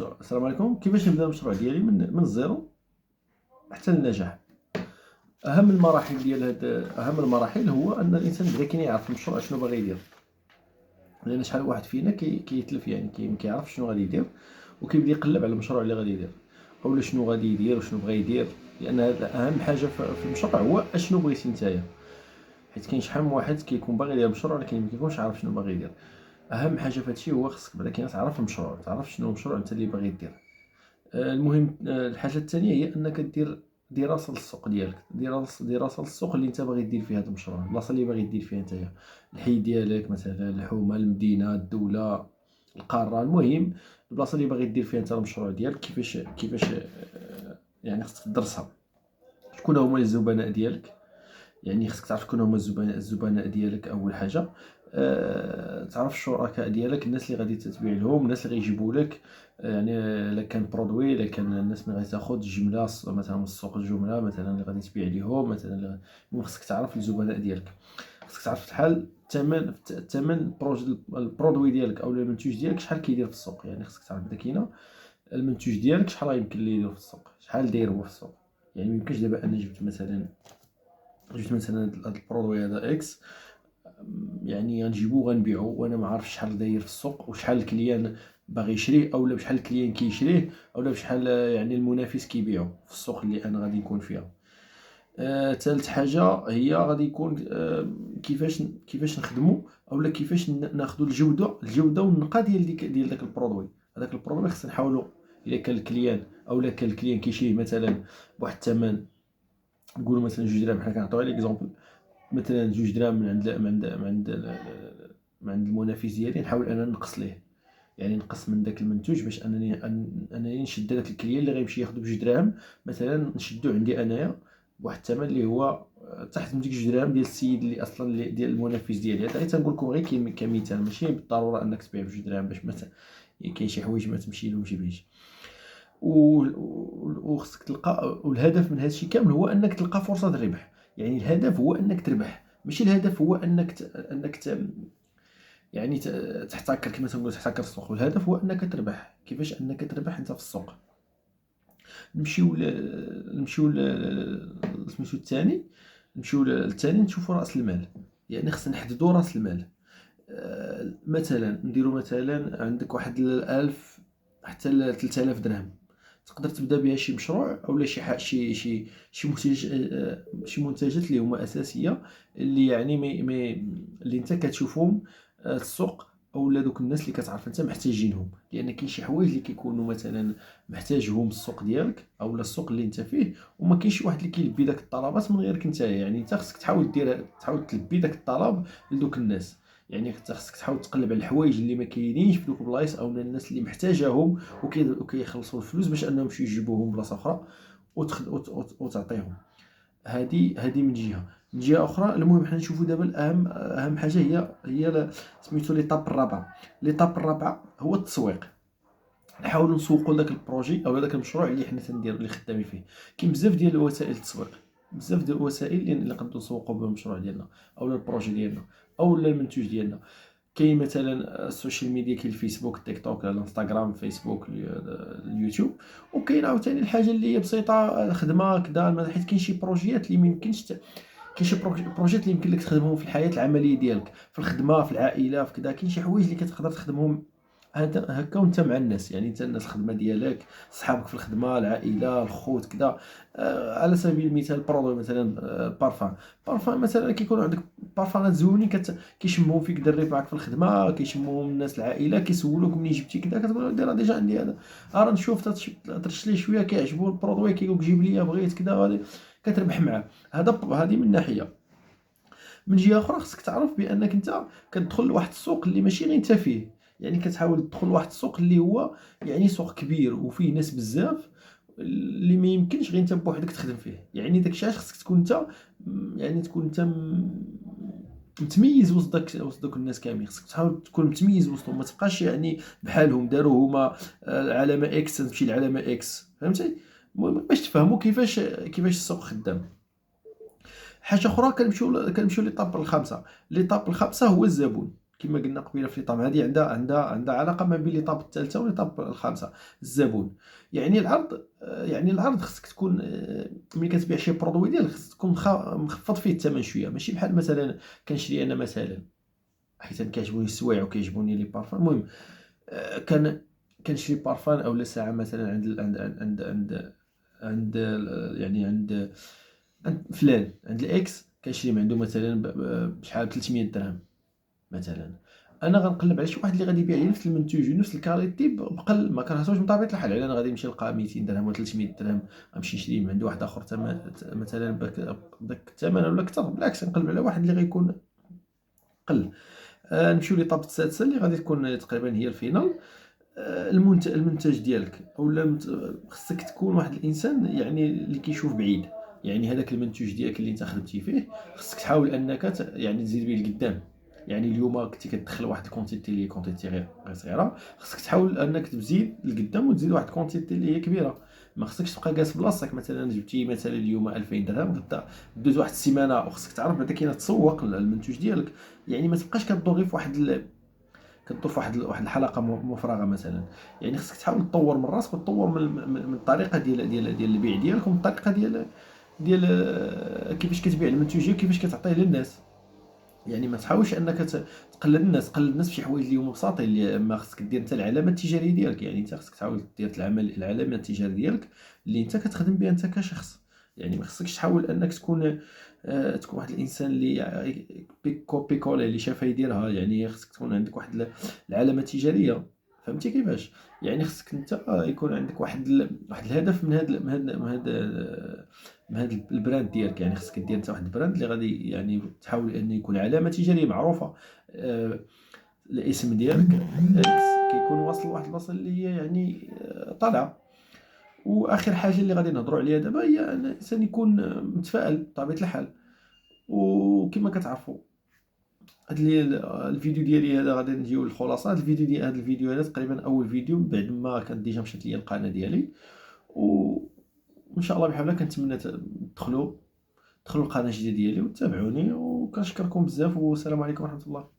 السلام عليكم. كيفاش نبدا المشروع ديالي من الزيرو حتى للنجاح؟ اهم المراحل هو ان الانسان بدا كيعرف المشروع شنو باغي يدير. لان شحال واحد فينا كيتلف، يعني ما كيعرفش شنو غادي يدير، وكيبدا يقلب على المشروع اللي غادي يدير اولا شنو غادي يدير وشنو بغى يدير. لان هذا اهم حاجه في المشروع هو اشنو بغيتي نتايا، حيت كاين شحال من واحد كيكون باغي يدير مشروع ولكن ما كيكونش عارف شنو باغي يدير. اهم حاجه في هادشي هو خصك بعدا تعرف المشروع، تعرف شنو المشروع انت اللي باغي دير. المهم، الحاجه الثانيه هي انك دير دراسه للسوق ديالك، دراسه للسوق اللي انت باغي دير فيها هذا المشروع، البلاصه اللي باغي دير فيها نتايا، الحي ديالك مثلا، الحومه، المدينه، الدوله، القاره. المهم البلاصه اللي باغي دير فيها انت المشروع ديالك كيفاش يعني خصك تدرسها. شكون هما الزبناء ديالك؟ يعني خصك تعرف شكون هما الزبناء ديالك اول حاجه. تعرف الشركاء ديالك، الناس اللي غادي تتبيع لهم، الناس اللي غيجيبوا لك. يعني الا كان برودوي، الا كان الناس اللي غادي تاخذ جمله مثلا من السوق، الجمله مثلا اللي غادي تبيع لهم مثلا. المهم خصك تعرف الزبناء ديالك، خصك تعرف شحال الثمن البرودوي ديالك او المنتوج ديالك شحال كيدير في السوق. يعني خصك تعرف بدا كاينه المنتوج ديالك شحال يمكن ليه يدير في السوق، شحال داير هو في السوق. يعني ميمكنش دابا انا جبت مثلا هذا البرودوي هذا اكس، يعني غنجيبو غنبيعو وانا ما عارفش شحال داير في السوق وشحال الكليان باغي يشريه، اولا بشحال الكليان كيشريه، اولا بشحال يعني المنافس كيبيعو في السوق اللي انا غادي نكون فيها. ثالث حاجه هي غادي يكون كيفاش نخدمو، اولا كيفاش ناخذوا الجوده والنقاء ديال داك البرودوي. هذاك البرودوي خصنا نحاولوا الا كان الكليان، اولا كان الكليان كيشريه مثلا بواحد الثمن، نقولوا مثلا 2 دراهم، حنا كنعطيو على اكزومبل، مثلا 2 دراهم من عند المنافس ديالي، نحاول انا نقص ليه، يعني نقص من داك المنتوج باش انني نشد داك الكليان اللي غيمشي ياخذ ب2 دراهم، مثلا نشدو عندي انايا بواحد الثمن اللي هو تحت من ديك 2 دراهم ديال السيد اللي اصلا ديال المنافس ديالي. هذا غير تنقول لكم غير كمثال، ماشي بالضروره انك تبيع ب2 دراهم، باش مثلا كاين شي حوايج ما تمشي لهمش بهش. وخصك تلقى، والهدف من هذا الشيء كامل هو انك تلقى فرصه الربح. يعني الهدف هو انك تربح، ماشي الهدف هو يعني تحتكر، كما تنقول تحتكر السوق. والهدف هو انك تربح. كيفاش انك تربح انت في السوق؟ سميتو الثاني، نمشيو للثاني نشوفوا راس المال. يعني خصنا نحددوا راس المال. مثلا نديروا مثلا عندك واحد 1000 حتى ل 3000 درهم، تقدر تبدا بها شي مشروع اولا شي منتج، شي منتجات اللي هما اساسيه، اللي يعني اللي انت كتشوفهم السوق اولا دوك الناس اللي كتعرف انت محتاجينهم. لان كاين شي حوايج اللي كيكونوا مثلا محتاجهم السوق ديالك اولا السوق اللي انت فيه، وما كاينش واحد اللي كيلبي داك الطلبات من غيرك انت. يعني انت خصك تحاول تلبي داك الطلب لدوك الناس. يعني خصك تحاول تقلب على الحوايج اللي ما كاينينش في دوك البلايص او الناس اللي محتاجاهم وكيخلصوا الفلوس باش انهم يمشيو يجيبوهم بلاصه اخرى وتعطيهم. هذه من جهه اخرى. المهم حنا نشوفوا دابا اهم حاجه هي سميتو ليطاب الرابعه. ليطاب الرابعه هو التسويق. نحاولوا نسوقوا لذاك البروجي او لذاك المشروع اللي حنا تنديروا اللي خدامين فيه. كاين بزاف ديال وسائل التسويق، بزاف ديال الوسائل اللي نقدروا نسوقوا بهم المشروع ديالنا او البروجي ديالنا او المنتوج ديالنا. كاين مثلا السوشيال ميديا، كاين الفيسبوك، التيك توك، الانستغرام، الفيسبوك، اليوتيوب. وكاين عاوتاني الحاجه اللي هي بسيطه، الخدمه كذا، حيت كاين شي بروجيات اللي ما يمكنش كاين شي بروجيات اللي يمكن لك تخدمهم في الحياه العمليه ديالك، في الخدمه، في العائله، في كذا. كاين شي حوايج اللي كتقدر تخدمهم هكا وانت مع الناس. يعني انت الناس الخدمه ديالك، صحابك في الخدمه، العائله، الخوت كذا. على سبيل المثال برودوي مثلا، بارفان مثلا، كيكون عندك بارفانات زوينين كيشمهم فيك دري معاك في الخدمه، كيشمهم الناس العائله، كيسولوك منين جبتي كذا، كتقول راه ديجا عندي هذا، راه نشوف ترش ليه شويه كيعجبو البرودوي، كيقول لك جيب لي بغيت كذا، غادي كتربح معاه. هذه من ناحيه. من جهه اخرى خصك تعرف بانك انت كتدخل لواحد السوق اللي ماشي غير انت فيه. يعني كتحاول تدخل لواحد السوق اللي هو يعني سوق كبير وفيه ناس بزاف، اللي ما يمكنش غير انت بوحدك تخدم فيه. يعني داكشي علاش خصك تكون انت، يعني تكون انت متميز وسط دوك الناس كاملين. خصك تحاول تكون متميز وسطهم، ما تبقاش يعني بحالهم داروا هما العلامه اكس تمشي للعلامه اكس، فهمتي؟ المهم باش تفهموا كيفاش السوق خدام. حاجه اخرى، كنمشيو ليطاب الخامسه. ليطاب الخامسه هو الزبون. كما قلنا قبيله في ليطاب هذه عندها علاقه ما بين ليطاب الثالثه وليطاب الخامسه. الزبون، يعني العرض، يعني العرض خصك تكون ملي كتبيع شي برودوي ديالك خصك تكون مخفض فيه الثمن شويه، ماشي بحال مثلا كنشري انا مثلا، حيت انا كيعجبوني السوايع وكيعجبوني لي بارفان. المهم كنشري بارفان اولا ساعه مثلا عند يعني عند فلان، عند الاكس، كنشري من عنده مثلا بشحال ب 300 درهم مثلا. انا غنقلب على شي واحد اللي غادي يبيع لي نفس المنتوج ونفس الكاليتي بقل، ما كرهتوش من طبيعه الحال، على انا غادي نمشي نلقى 200 درهم ولا 300 درهم غنمشي نشري من عند واحد اخر مثلا بداك الثمن ولا اكثر. بالعكس نقلب على واحد اللي غيكون قل. نمشيو لطابة السادسه اللي غادي تكون تقريبا هي الفينال. المنتج ديالك اولا خصك تكون واحد الانسان يعني اللي كيشوف بعيد. يعني هذاك المنتوج ديالك اللي انت خدمتي فيه خصك تحاول انك يعني تزيد به لقدام. يعني اليوم كنتي كتدخل واحد الكونتيتي اللي كونتيتي غير صغيره، خصك تحاول انك تزيد لقدام وتزيد واحد الكونتيتي اللي هي كبيره. ما خصكش تبقى جالس بلاصتك، مثلا جبتي مثلا اليوم 2000 درهم، غدا دوز واحد السيمانه وخصك تعرف بعدا كاين تسوق المنتوج ديالك. يعني ما تبقاش كدور في واحد كدور في واحد الحلقه مفرغه مثلا. يعني خصك تحاول تطور من راسك وتطور من الطريقه ديال البيع ديالك، ومن الطريقه ديال كيفاش كتبيع المنتوج ديالك، كيفاش كتعطيه للناس. يعني ما تحاولش انك تقلد الناس، في شي حوايج اللي هما بساطين، اللي ما خصك دير انت العلامه التجاريه ديالك. يعني انت خصك تحاول دير العلامه التجاريه ديالك اللي انت كتخدم بها انت كشخص. يعني ما خصكش تحاول انك تكون واحد الانسان اللي كوبي كولي اللي شافها يديرها. يعني خصك تكون عندك واحد العلامه التجاريه. فهمتي كيفاش؟ يعني خصك انت يكون عندك واحد الهدف من هذا البراند ديالك. يعني خصك دير انت واحد البراند اللي غادي يعني تحاول ان يكون علامه تجاريه معروفه. آه، الاسم ديالك اكس كيكون واصل لواحد البلاصه اللي هي يعني طالعه. واخر حاجه اللي غادي نهضروا عليها دابا هي ان الانسان يكون متفائل بطبيعه الحال. وكما كتعرفوا هاد الفيديو ديالي هذا غادي نجيو للخلاصه. هاد الفيديو هذا تقريبا اول فيديو بعد ما كانت ديجا مشات ليا القناه ديالي. وان شاء الله بحول الله كنتمنى تدخلوا القناه الجديده ديالي وتتابعوني، وكنشكركم بزاف، والسلام عليكم ورحمه الله.